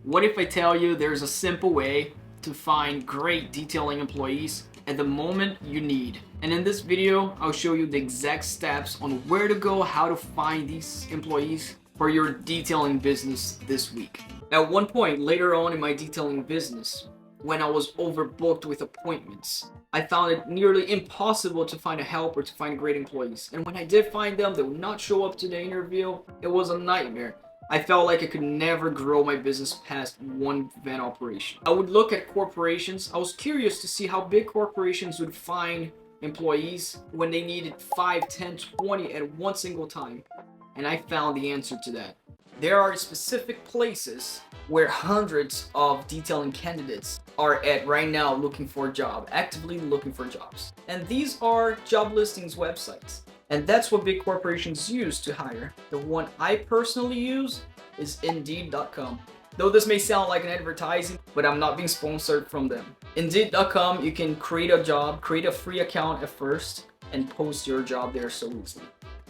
What if I tell you there's a simple way to find great detailing employees at the moment you need? And in this video, I'll show you the exact steps on where to go, how to find these employees for your detailing business this week. At one point later on in my detailing business, when I was overbooked with appointments, I found it nearly impossible to find a helper, to find great employees. And when I did find them, they would not show up to the interview. It was a nightmare. I felt like I could never grow my business past one van operation. I would look at corporations. I was curious to see how big corporations would find employees when they needed 5, 10, 20 at one single time. And I found the answer to that. There are specific places where hundreds of detailing candidates are at right now looking for a job, actively looking for jobs. And these are job listings websites. And that's what big corporations use to hire. The one I personally use is Indeed.com. Though this may sound like an advertising, but I'm not being sponsored from them. Indeed.com, you can create a job, create a free account at first, and post your job there so easily.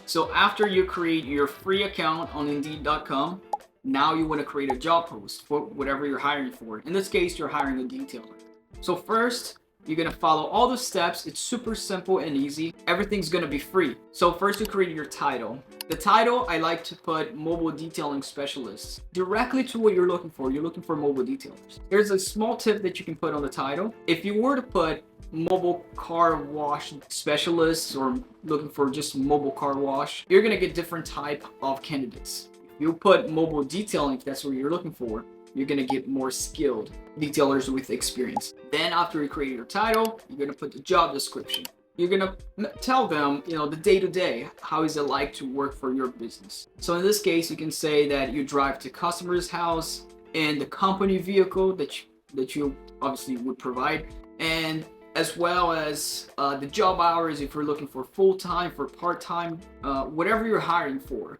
So after you create your free account on Indeed.com, now you want to create a job post for whatever you're hiring for. In this case, you're hiring a detailer. So first, you're going to follow all the steps. It's super simple and easy. Everything's going to be free. So first you create your title. The title, I like to put mobile detailing specialists directly to what you're looking for. You're looking for mobile detailers. There's a small tip that you can put on the title. If you were to put mobile car wash specialists or looking for just mobile car wash, you're going to get different type of candidates. If you put mobile detailing, if that's what you're looking for, you're going to get more skilled detailers with experience. Then after you create your title, you're going to put the job description. You're going to tell them, the day-to-day, how is it like to work for your business. So in this case, you can say that you drive to customer's house in the company vehicle that you obviously would provide, and as well as the job hours if you're looking for full-time, for part-time, whatever you're hiring for,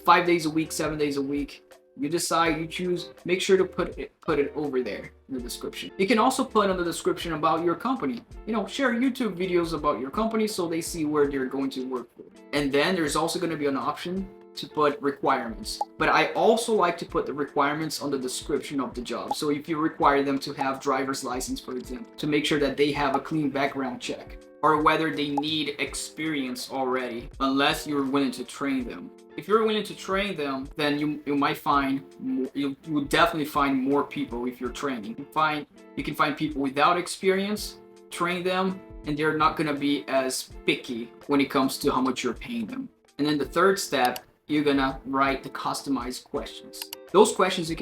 5 days a week, 7 days a week. You decide, you choose, make sure to put it over there in the description. You can also put in the description about your company. Share YouTube videos about your company so they see where they're going to work for. And then there's also going to be an option to put requirements. But I also like to put the requirements on the description of the job. So if you require them to have driver's license, for example, to make sure that they have a clean background check, or whether they need experience already, unless you're willing to train them. If you're willing to train them, then you might find you will definitely find more people if you're training. You can find people without experience, train them, and they're not going to be as picky when it comes to how much you're paying them. And then the third step, you're gonna write the customized questions. Those questions you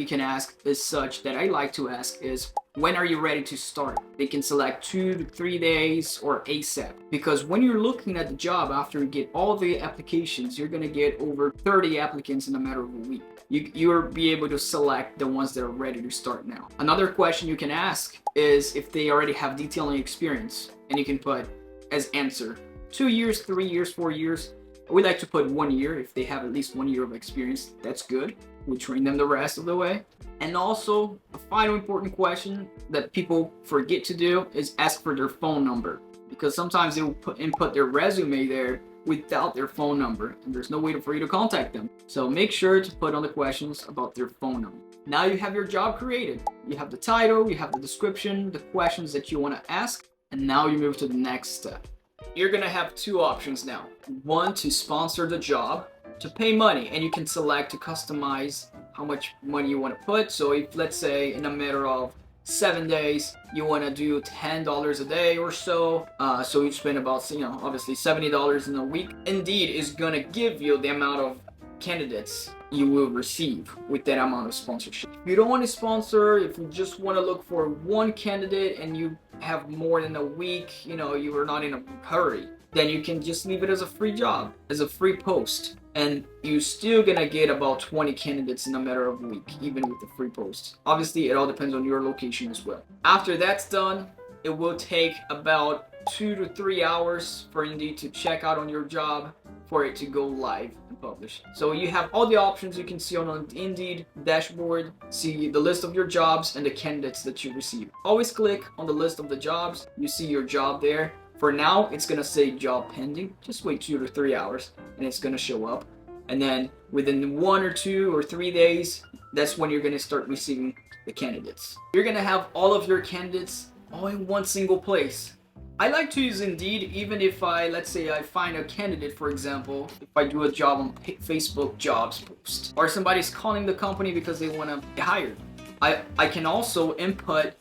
can ask is such that I like to ask is, when are you ready to start? They can select 2 to 3 days or ASAP. Because when you're looking at the job after you get all the applications, you're gonna get over 30 applicants in a matter of a week. You'll be able to select the ones that are ready to start now. Another question you can ask is if they already have detailing experience, and you can put as answer 2 years, 3 years, 4 years. We like to put 1 year. If they have at least 1 year of experience, that's good. We train them the rest of the way. And also, a final important question that people forget to do is ask for their phone number, because sometimes they will input their resume there without their phone number, and there's no way for you to contact them. So make sure to put on the questions about their phone number. Now you have your job created. You have the title, you have the description, the questions that you want to ask, and now you move to the next step. You're gonna have 2 options now. One, to sponsor the job, to pay money, and you can select to customize how much money you want to put. So if, let's say, in a matter of 7 days, you want to do $10 a day or so, so you spend about, obviously $70 in a week. Indeed is gonna give you the amount of candidates you will receive with that amount of sponsorship. If you don't want to sponsor, if you just want to look for one candidate and you have more than a week, you are not in a hurry, then you can just leave it as a free job, as a free post, and you're still gonna get about 20 candidates in a matter of a week, even with the free post. Obviously, it all depends on your location as well. After that's done, it will take about 2 to 3 hours for Indeed to check out on your job, for it to go live and publish. So you have all the options you can see on the Indeed dashboard, see the list of your jobs and the candidates that you receive. Always click on the list of the jobs, you see your job there. For now, it's gonna say job pending. Just wait 2 to 3 hours and it's gonna show up. And then within 1 or 2 or 3 days, that's when you're gonna start receiving the candidates. You're gonna have all of your candidates all in one single place. I like to use Indeed even if let's say I find a candidate, for example, if I do a job on Facebook jobs post, or somebody's calling the company because they want to get hired. I can also input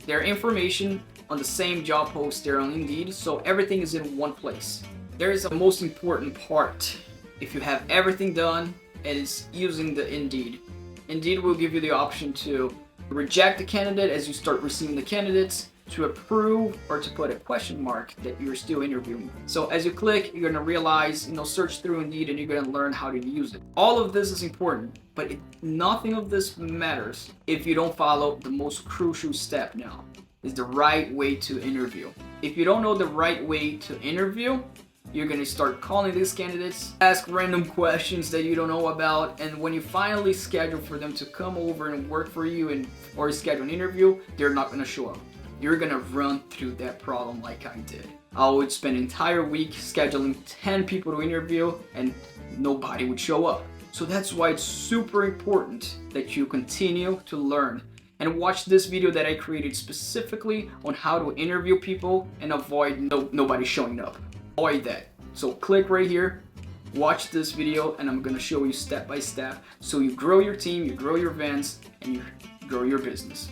their information on the same job post there on Indeed, so everything is in one place. There is a most important part. If you have everything done, it is using the Indeed. Indeed will give you the option to reject the candidate as you start receiving the candidates, to approve, or to put a question mark that you're still interviewing. So as you click, you're gonna realize, search through Indeed, and you're gonna learn how to use it. All of this is important, but nothing of this matters if you don't follow the most crucial step now, is the right way to interview. If you don't know the right way to interview, you're gonna start calling these candidates, ask random questions that you don't know about, and when you finally schedule for them to come over and work for you or schedule an interview, they're not gonna show up. You're gonna run through that problem like I did. I would spend an entire week scheduling 10 people to interview and nobody would show up. So that's why it's super important that you continue to learn and watch this video that I created specifically on how to interview people and avoid nobody showing up. Avoid that. So click right here, watch this video, and I'm gonna show you step by step so you grow your team, you grow your events, and you grow your business.